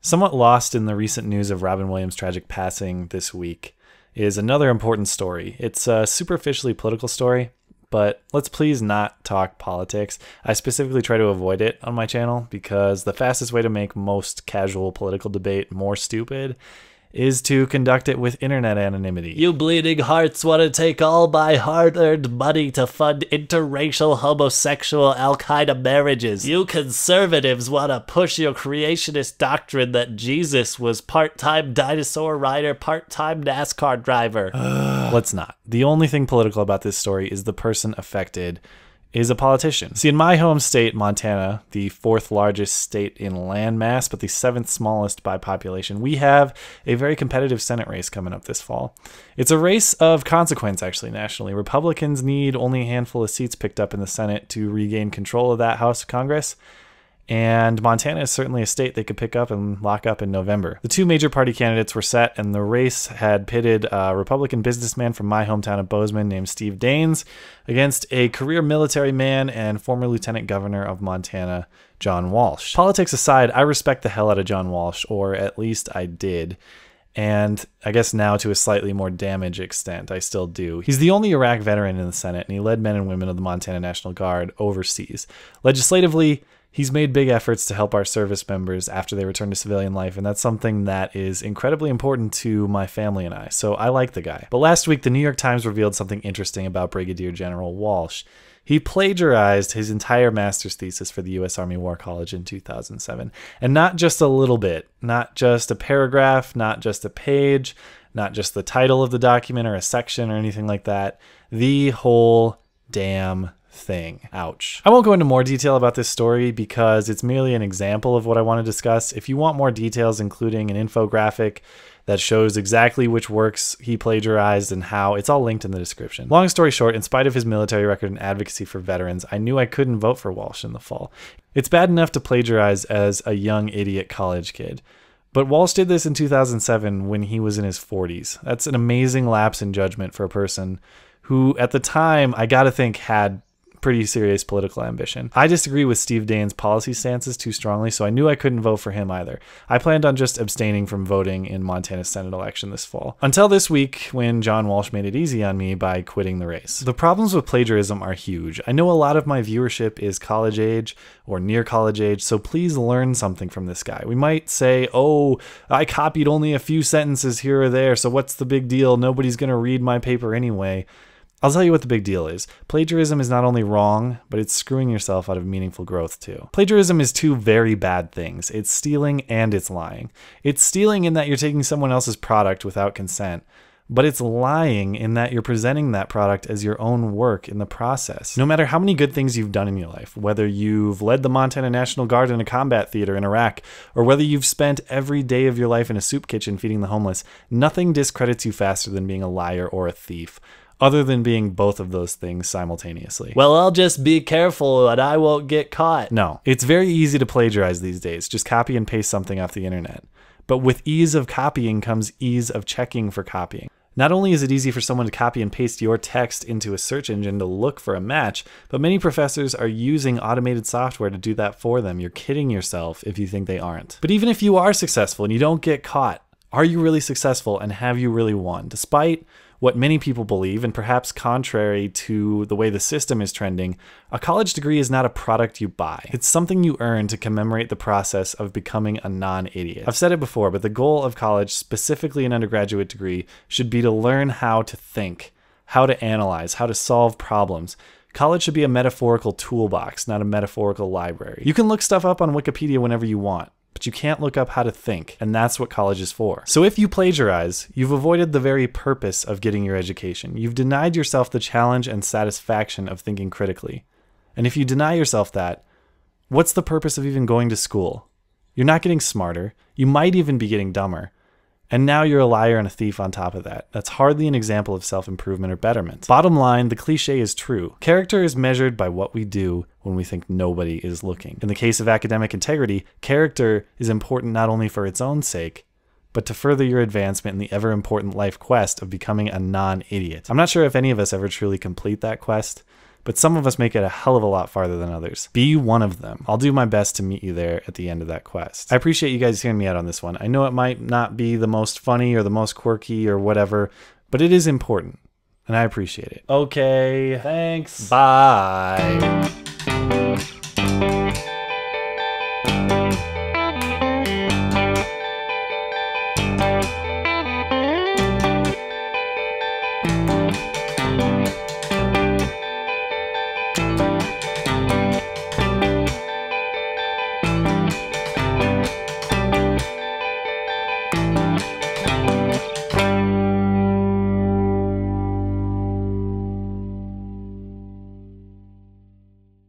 Somewhat lost in the recent news of Robin Williams' tragic passing this week is another important story. It's a superficially political story, but let's please not talk politics. I specifically try to avoid it on my channel because the fastest way to make most casual political debate more stupid is to conduct it with internet anonymity. You bleeding hearts want to take all my hard-earned money to fund interracial homosexual Al-Qaeda marriages. You conservatives want to push your creationist doctrine that Jesus was part-time dinosaur rider, part-time NASCAR driver. Let's not. The only thing political about this story is the person affected is a politician. See, in my home state, Montana, the 4th largest state in landmass, but the 7th smallest by population, we have a very competitive Senate race coming up this fall. It's a race of consequence, actually, nationally. Republicans need only a handful of seats picked up in the Senate to regain control of that House of Congress. And Montana is certainly a state they could pick up and lock up in November. The two major party candidates were set, and the race had pitted a Republican businessman from my hometown of Bozeman named Steve Daines against a career military man and former lieutenant governor of Montana, John Walsh. Politics aside, I respect the hell out of John Walsh, or at least I did. And I guess now to a slightly more damaged extent, I still do. He's the only Iraq veteran in the Senate, and he led men and women of the Montana National Guard overseas. Legislatively, he's made big efforts to help our service members after they return to civilian life, and that's something that is incredibly important to my family and I, so I like the guy. But last week, the New York Times revealed something interesting about Brigadier General Walsh. He plagiarized his entire master's thesis for the U.S. Army War College in 2007, and not just a little bit, not just a paragraph, not just a page, not just the title of the document or a section or anything like that, the whole damn thing. Ouch. I won't go into more detail about this story because it's merely an example of what I want to discuss. If you want more details, including an infographic that shows exactly which works he plagiarized and how, it's all linked in the description. Long story short, in spite of his military record and advocacy for veterans, I knew I couldn't vote for Walsh in the fall. It's bad enough to plagiarize as a young idiot college kid, but Walsh did this in 2007 when he was in his 40s. That's an amazing lapse in judgment for a person who, at the time, I gotta think had pretty serious political ambition. I disagree with Steve Daines' policy stances too strongly, so I knew I couldn't vote for him either. I planned on just abstaining from voting in Montana's Senate election this fall. Until this week, when John Walsh made it easy on me by quitting the race. The problems with plagiarism are huge. I know a lot of my viewership is college age or near college age, so please learn something from this guy. We might say, oh, I copied only a few sentences here or there, so what's the big deal? Nobody's gonna read my paper anyway. I'll tell you what the big deal is. Plagiarism is not only wrong, but it's screwing yourself out of meaningful growth too. Plagiarism is two very bad things. It's stealing and it's lying. It's stealing in that you're taking someone else's product without consent, but it's lying in that you're presenting that product as your own work in the process. No matter how many good things you've done in your life, whether you've led the Montana National Guard in a combat theater in Iraq, or whether you've spent every day of your life in a soup kitchen feeding the homeless, nothing discredits you faster than being a liar or a thief, other than being both of those things simultaneously. Well, I'll just be careful and I won't get caught. No, it's very easy to plagiarize these days. Just copy and paste something off the internet. But with ease of copying comes ease of checking for copying. Not only is it easy for someone to copy and paste your text into a search engine to look for a match, but many professors are using automated software to do that for them. You're kidding yourself if you think they aren't. But even if you are successful and you don't get caught, are you really successful and have you really won? Despite what many people believe, and perhaps contrary to the way the system is trending, a college degree is not a product you buy. It's something you earn to commemorate the process of becoming a non-idiot. I've said it before, but the goal of college, specifically an undergraduate degree, should be to learn how to think, how to analyze, how to solve problems. College should be a metaphorical toolbox, not a metaphorical library. You can look stuff up on Wikipedia whenever you want, but you can't look up how to think, and that's what college is for. So if you plagiarize, you've avoided the very purpose of getting your education. You've denied yourself the challenge and satisfaction of thinking critically. And if you deny yourself that, what's the purpose of even going to school? You're not getting smarter. You might even be getting dumber. And now you're a liar and a thief on top of that. That's hardly an example of self-improvement or betterment. Bottom line, the cliche is true. Character is measured by what we do when we think nobody is looking. In the case of academic integrity, character is important not only for its own sake, but to further your advancement in the ever-important life quest of becoming a non-idiot. I'm not sure if any of us ever truly complete that quest, but some of us make it a hell of a lot farther than others. Be one of them. I'll do my best to meet you there at the end of that quest. I appreciate you guys hearing me out on this one. I know it might not be the most funny or the most quirky or whatever, but it is important, and I appreciate it. Okay, thanks. Bye.